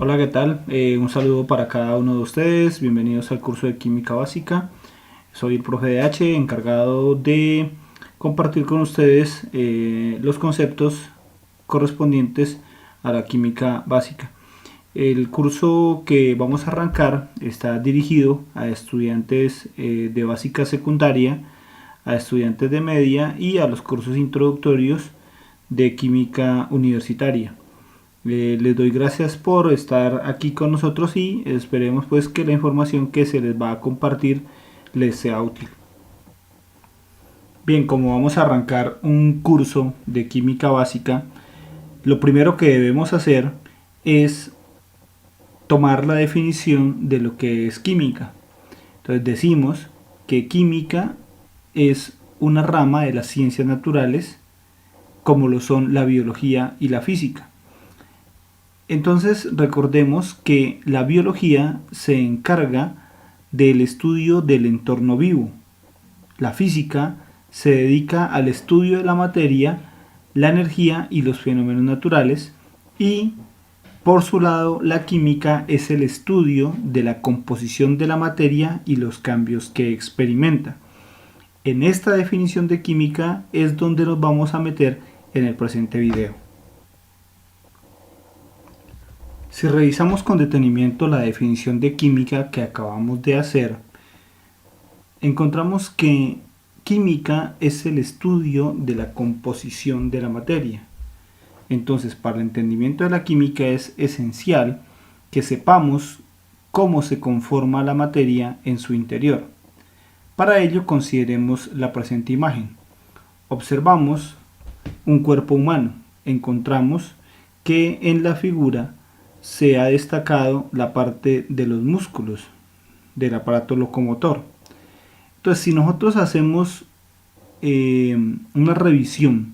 Hola, ¿qué tal? Un saludo para cada uno de ustedes. Bienvenidos al curso de Química Básica. Soy el profe de H, encargado de compartir con ustedes los conceptos correspondientes a la química básica. El curso que vamos a arrancar está dirigido a estudiantes de básica secundaria, a estudiantes de media y a los cursos introductorios de química universitaria. Les doy gracias por estar aquí con nosotros y esperemos pues que la información que se les va a compartir les sea útil. Bien, como vamos a arrancar un curso de química básica, lo primero que debemos hacer es tomar la definición de lo que es química. Entonces decimos que química es una rama de las ciencias naturales, como lo son la biología y la física. Entonces recordemos que la biología se encarga del estudio del entorno vivo. La física se dedica al estudio de la materia, la energía y los fenómenos naturales, y por su lado la química es el estudio de la composición de la materia y los cambios que experimenta. En esta definición de química es donde nos vamos a meter en el presente video. Si revisamos con detenimiento la definición de química que acabamos de hacer, encontramos que química es el estudio de la composición de la materia. Entonces, para el entendimiento de la química es esencial que sepamos cómo se conforma la materia en su interior. Para ello consideremos la presente imagen. Observamos un cuerpo humano. Encontramos que en la figura se ha destacado la parte de los músculos del aparato locomotor. Entonces, si nosotros hacemos una revisión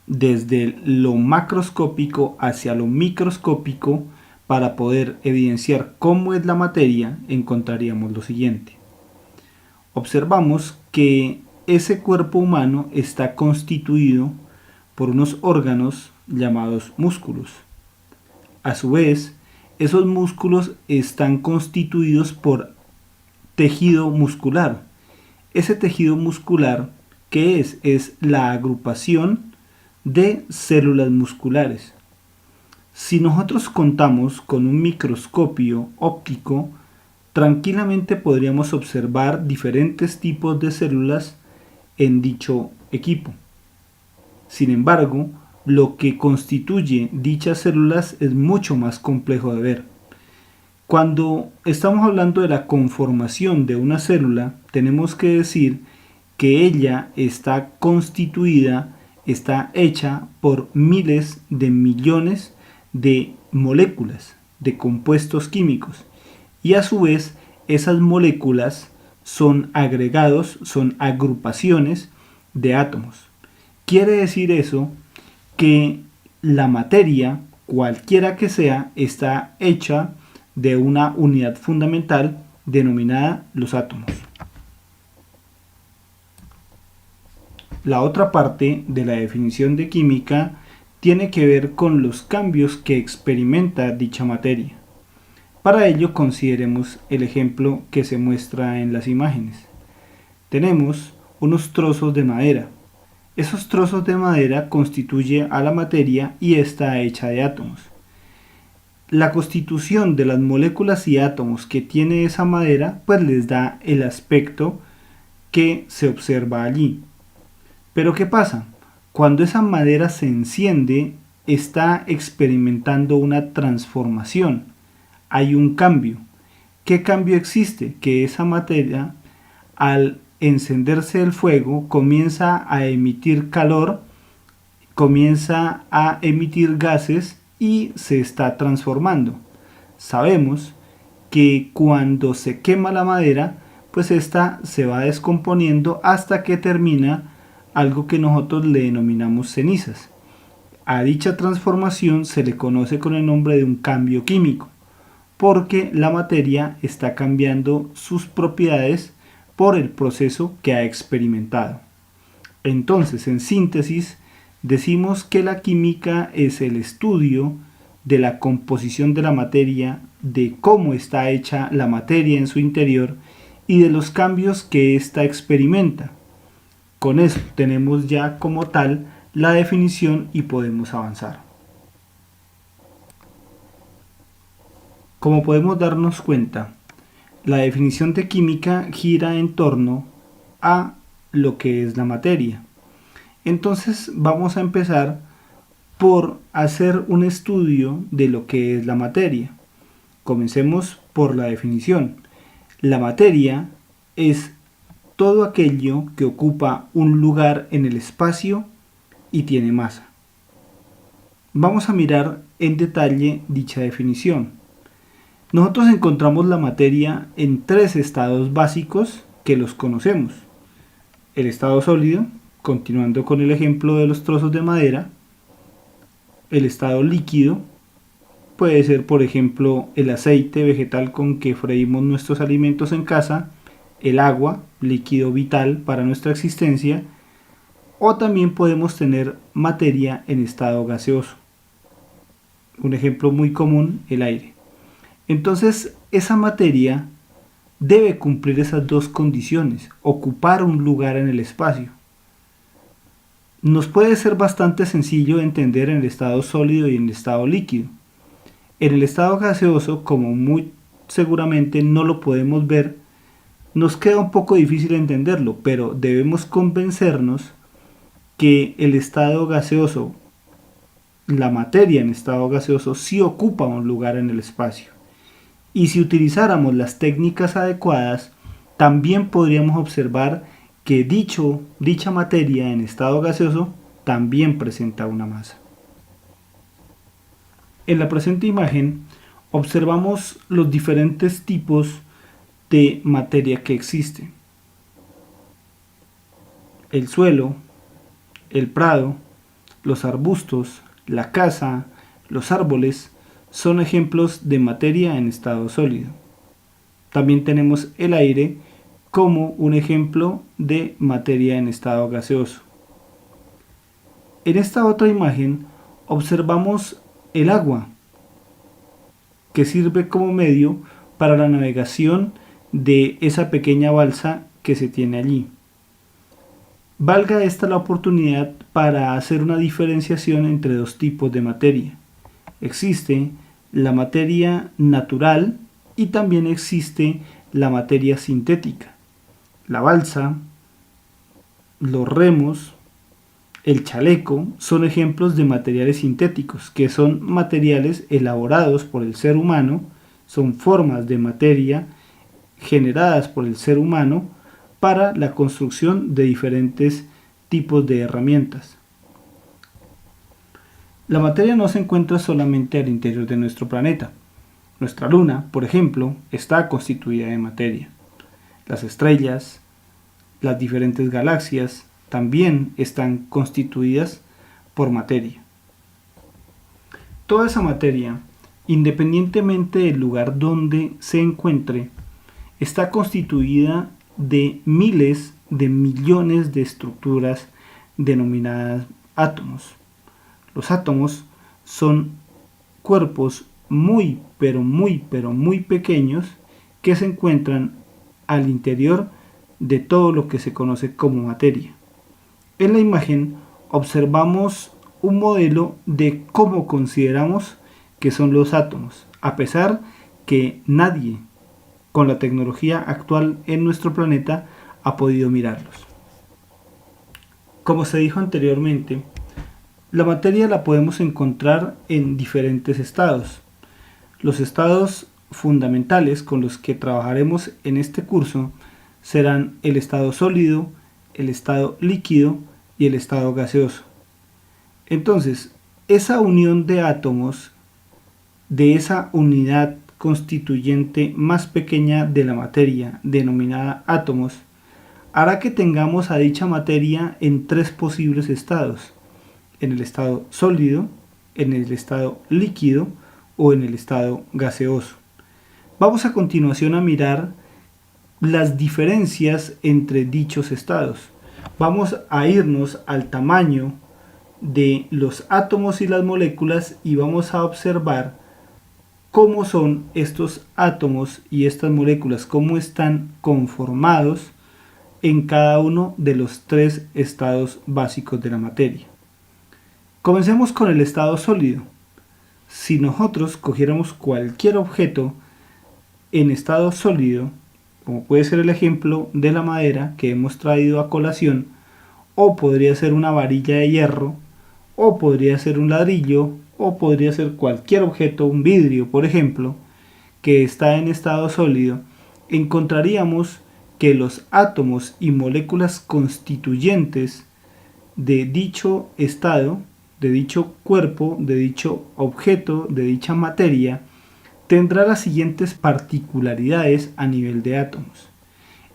desde lo macroscópico hacia lo microscópico para poder evidenciar cómo es la materia, encontraríamos lo siguiente. Observamos que ese cuerpo humano está constituido por unos órganos llamados músculos. A su vez, esos músculos están constituidos por tejido muscular. Ese tejido muscular, ¿qué es? Es la agrupación de células musculares. Si nosotros contamos con un microscopio óptico, tranquilamente podríamos observar diferentes tipos de células en dicho equipo. Sin embargo, lo que constituye dichas células es mucho más complejo de ver. Cuando estamos hablando de la conformación de una célula, tenemos que decir que ella está constituida, está hecha por miles de millones de moléculas, de compuestos químicos. Y a su vez, esas moléculas son agregados, son agrupaciones de átomos. Quiere decir eso que la materia, cualquiera que sea, está hecha de una unidad fundamental denominada los átomos. La otra parte de la definición de química tiene que ver con los cambios que experimenta dicha materia. Para ello consideremos el ejemplo que se muestra en las imágenes. Tenemos unos trozos de madera. Esos trozos de madera constituyen a la materia y está hecha de átomos. La constitución de las moléculas y átomos que tiene esa madera pues les da el aspecto que se observa allí. Pero ¿qué pasa? Cuando esa madera se enciende, está experimentando una transformación. Hay un cambio. ¿Qué cambio existe? Que esa materia, al encenderse el fuego, comienza a emitir calor, comienza a emitir gases y se está transformando. Sabemos que cuando se quema la madera, pues esta se va descomponiendo hasta que termina algo que nosotros le denominamos cenizas. A dicha transformación se le conoce con el nombre de un cambio químico, porque la materia está cambiando sus propiedades por el proceso que ha experimentado. Entonces, en síntesis, decimos que la química es el estudio de la composición de la materia, de cómo está hecha la materia en su interior y de los cambios que ésta experimenta. Con eso tenemos ya como tal la definición y podemos avanzar. Como podemos darnos cuenta, la definición de química gira en torno a lo que es la materia. Entonces vamos a empezar por hacer un estudio de lo que es la materia. Comencemos por la definición. La materia es todo aquello que ocupa un lugar en el espacio y tiene masa. Vamos a mirar en detalle dicha definición. Nosotros encontramos la materia en tres estados básicos que los conocemos. El estado sólido, continuando con el ejemplo de los trozos de madera. El estado líquido, puede ser por ejemplo el aceite vegetal con que freímos nuestros alimentos en casa, el agua, líquido vital para nuestra existencia, o también podemos tener materia en estado gaseoso. Un ejemplo muy común, el aire. Entonces, esa materia debe cumplir esas dos condiciones, ocupar un lugar en el espacio. Nos puede ser bastante sencillo entender en el estado sólido y en el estado líquido. En el estado gaseoso, como muy seguramente no lo podemos ver, nos queda un poco difícil entenderlo, pero debemos convencernos que el estado gaseoso, la materia en estado gaseoso, sí ocupa un lugar en el espacio. Y si utilizáramos las técnicas adecuadas, también podríamos observar que dicha materia en estado gaseoso también presenta una masa. En la presente imagen observamos los diferentes tipos de materia que existen. El suelo, el prado, los arbustos, la casa, los árboles son ejemplos de materia en estado sólido. También tenemos el aire como un ejemplo de materia en estado gaseoso. En esta otra imagen observamos el agua, que sirve como medio para la navegación de esa pequeña balsa que se tiene allí. Valga esta la oportunidad para hacer una diferenciación entre dos tipos de materia. Existe la materia natural y también existe la materia sintética. La balsa, los remos, el chaleco son ejemplos de materiales sintéticos, que son materiales elaborados por el ser humano, son formas de materia generadas por el ser humano para la construcción de diferentes tipos de herramientas. La materia no se encuentra solamente al interior de nuestro planeta. Nuestra luna, por ejemplo, está constituida de materia. Las estrellas, las diferentes galaxias también están constituidas por materia. Toda esa materia, independientemente del lugar donde se encuentre, está constituida de miles de millones de estructuras denominadas átomos. Los átomos son cuerpos muy pequeños que se encuentran al interior de todo lo que se conoce como materia. En la imagen observamos un modelo de cómo consideramos que son los átomos, a pesar que nadie con la tecnología actual en nuestro planeta ha podido mirarlos. Como se dijo anteriormente, la materia la podemos encontrar en diferentes estados. Los estados fundamentales con los que trabajaremos en este curso serán el estado sólido, el estado líquido y el estado gaseoso. Entonces, esa unión de átomos, de esa unidad constituyente más pequeña de la materia, denominada átomos, hará que tengamos a dicha materia en tres posibles estados: en el estado sólido, en el estado líquido o en el estado gaseoso. Vamos a continuación a mirar las diferencias entre dichos estados. Vamos a irnos al tamaño de los átomos y las moléculas y vamos a observar cómo son estos átomos y estas moléculas, cómo están conformados en cada uno de los tres estados básicos de la materia. Comencemos con el estado sólido. Si nosotros cogiéramos cualquier objeto en estado sólido, como puede ser el ejemplo de la madera que hemos traído a colación, o podría ser una varilla de hierro, o podría ser un ladrillo, o podría ser cualquier objeto, un vidrio por ejemplo, que está en estado sólido, encontraríamos que los átomos y moléculas constituyentes de dicho estado, de dicho cuerpo, de dicho objeto, de dicha materia, tendrá las siguientes particularidades a nivel de átomos.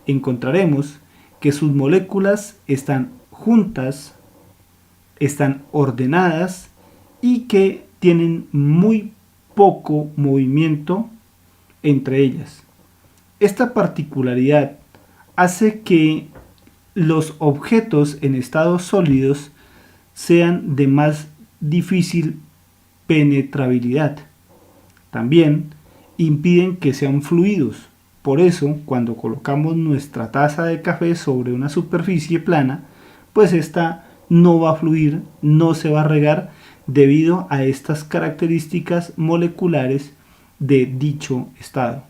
Encontraremos que sus moléculas están juntas, están ordenadas y que tienen muy poco movimiento entre ellas. Esta particularidad hace que los objetos en estados sólidos sean de más difícil penetrabilidad. También impiden que sean fluidos. Por eso, cuando colocamos nuestra taza de café sobre una superficie plana, pues esta no va a fluir, no se va a regar debido a estas características moleculares de dicho estado.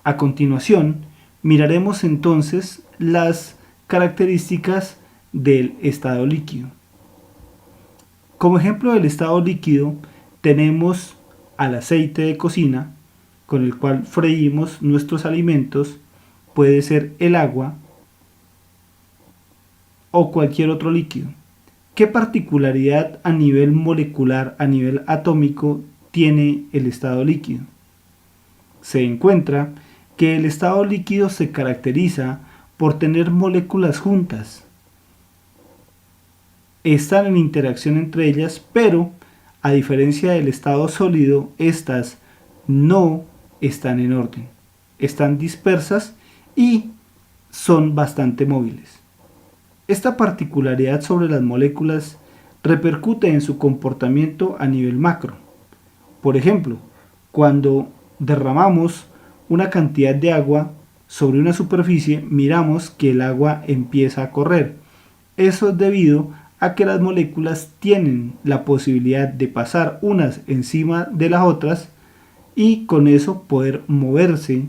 A continuación, miraremos entonces las características del estado líquido. Como ejemplo del estado líquido tenemos al aceite de cocina con el cual freímos nuestros alimentos, puede ser el agua o cualquier otro líquido. ¿Qué particularidad a nivel molecular, a nivel atómico tiene el estado líquido? Se encuentra que el estado líquido se caracteriza por tener moléculas juntas. Están en interacción entre ellas, pero a diferencia del estado sólido, estas no están en orden. Están dispersas y son bastante móviles. Esta particularidad sobre las moléculas repercute en su comportamiento a nivel macro. Por ejemplo, cuando derramamos una cantidad de agua sobre una superficie, miramos que el agua empieza a correr. Eso es debido a que las moléculas tienen la posibilidad de pasar unas encima de las otras y con eso poder moverse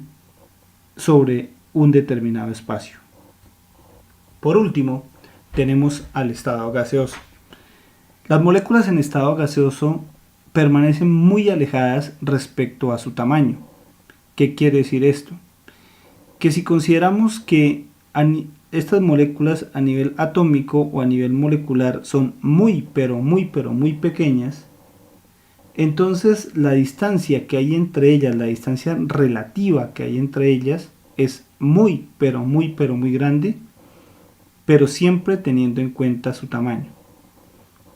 sobre un determinado espacio. Por último, tenemos al estado gaseoso. Las moléculas en estado gaseoso permanecen muy alejadas respecto a su tamaño. ¿Qué quiere decir esto? Que si consideramos que estas moléculas a nivel atómico o a nivel molecular son muy pequeñas, entonces la distancia que hay entre ellas, la distancia relativa que hay entre ellas es muy grande, pero siempre teniendo en cuenta su tamaño.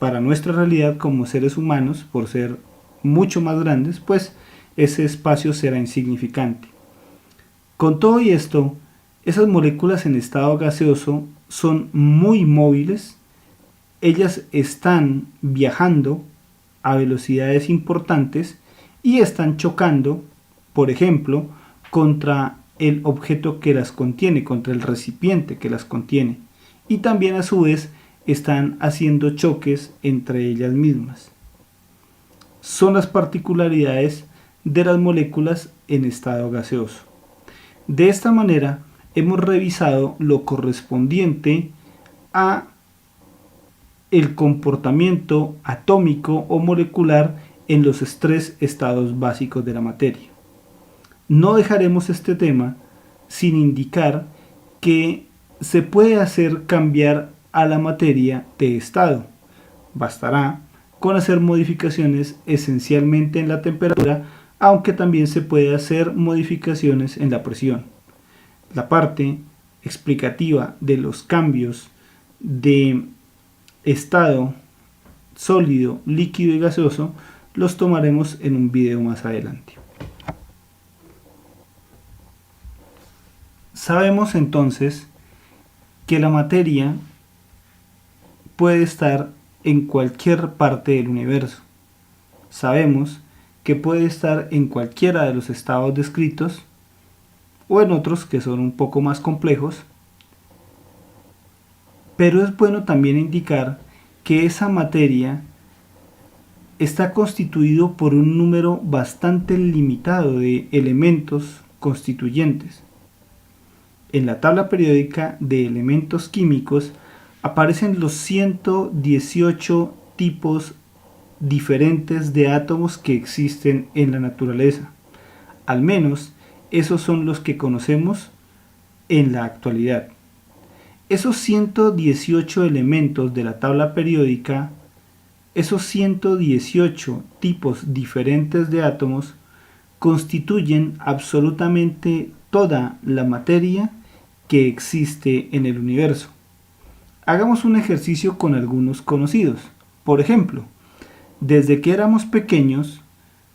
Para nuestra realidad como seres humanos, por ser mucho más grandes, pues ese espacio será insignificante. Con todo y esto, esas moléculas en estado gaseoso son muy móviles, ellas están viajando a velocidades importantes y están chocando, por ejemplo, contra el objeto que las contiene, contra el recipiente que las contiene, y también a su vez están haciendo choques entre ellas mismas. Son las particularidades de las moléculas en estado gaseoso. De esta manera hemos revisado lo correspondiente a el comportamiento atómico o molecular en los tres estados básicos de la materia. No dejaremos este tema sin indicar que se puede hacer cambiar a la materia de estado. Bastará con hacer modificaciones esencialmente en la temperatura, aunque también se puede hacer modificaciones en la presión. La parte explicativa de los cambios de estado sólido, líquido y gaseoso los tomaremos en un video más adelante. Sabemos entonces que la materia puede estar en cualquier parte del universo. Sabemos que puede estar en cualquiera de los estados descritos o en otros que son un poco más complejos, pero es bueno también indicar que esa materia está constituido por un número bastante limitado de elementos constituyentes. En la tabla periódica de elementos químicos aparecen los 118 tipos diferentes de átomos que existen en la naturaleza. Al menos esos son los que conocemos en la actualidad. Esos 118 elementos de la tabla periódica, esos 118 tipos diferentes de átomos, constituyen absolutamente toda la materia que existe en el universo. Hagamos un ejercicio con algunos conocidos. Por ejemplo, desde que éramos pequeños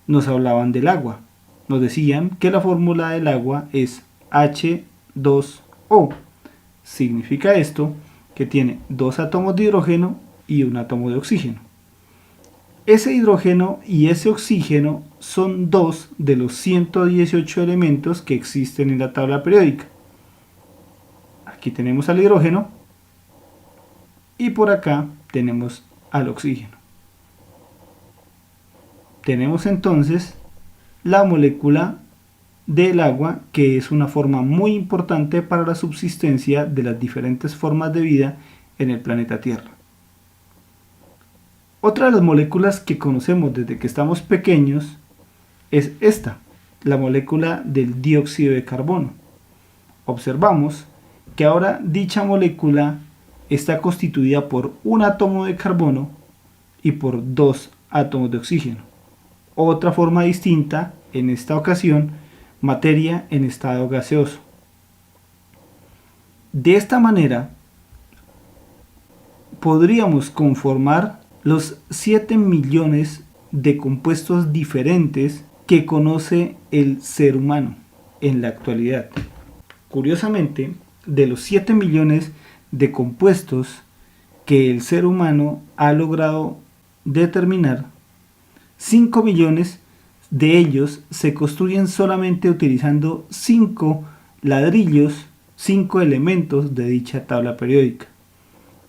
nos hablaban del agua. Nos decían que la fórmula del agua es H2O. Significa esto que tiene 2 átomos de hidrógeno y 1 átomo de oxígeno. Ese hidrógeno y ese oxígeno son 2 de los 118 elementos que existen en la tabla periódica. Aquí tenemos al hidrógeno y por acá tenemos al oxígeno. Tenemos entonces la molécula del agua, que es una forma muy importante para la subsistencia de las diferentes formas de vida en el planeta Tierra. Otra de las moléculas que conocemos desde que estamos pequeños es esta, la molécula del dióxido de carbono. Observamos que ahora dicha molécula está constituida por un átomo de carbono y por 2 átomos de oxígeno. Otra forma distinta, en esta ocasión, materia en estado gaseoso. De esta manera, podríamos conformar los 7 millones de compuestos diferentes que conoce el ser humano en la actualidad. Curiosamente, de los 7 millones de compuestos que el ser humano ha logrado determinar, 5 millones de ellos se construyen solamente utilizando 5 ladrillos, 5 elementos de dicha tabla periódica.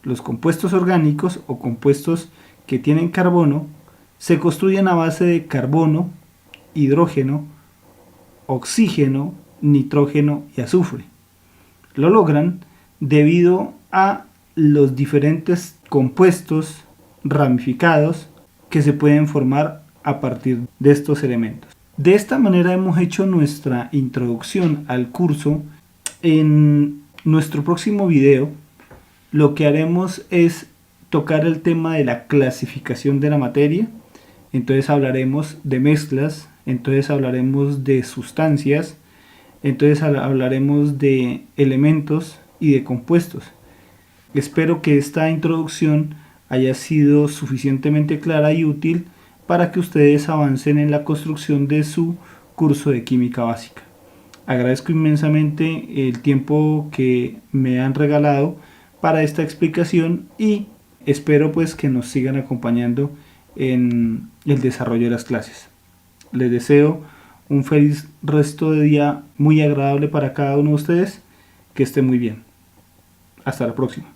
Los compuestos orgánicos o compuestos que tienen carbono se construyen a base de carbono, hidrógeno, oxígeno, nitrógeno y azufre. Lo logran debido a los diferentes compuestos ramificados que se pueden formar a partir de estos elementos. De esta manera hemos hecho nuestra introducción al curso. En nuestro próximo video lo que haremos es tocar el tema de la clasificación de la materia. Entonces hablaremos de mezclas, entonces hablaremos de sustancias, entonces hablaremos de elementos y de compuestos. Espero que esta introducción haya sido suficientemente clara y útil para que ustedes avancen en la construcción de su curso de química básica. Agradezco inmensamente el tiempo que me han regalado para esta explicación y espero pues que nos sigan acompañando en el desarrollo de las clases. Les deseo un feliz resto de día muy agradable para cada uno de ustedes. Que estén muy bien. Hasta la próxima.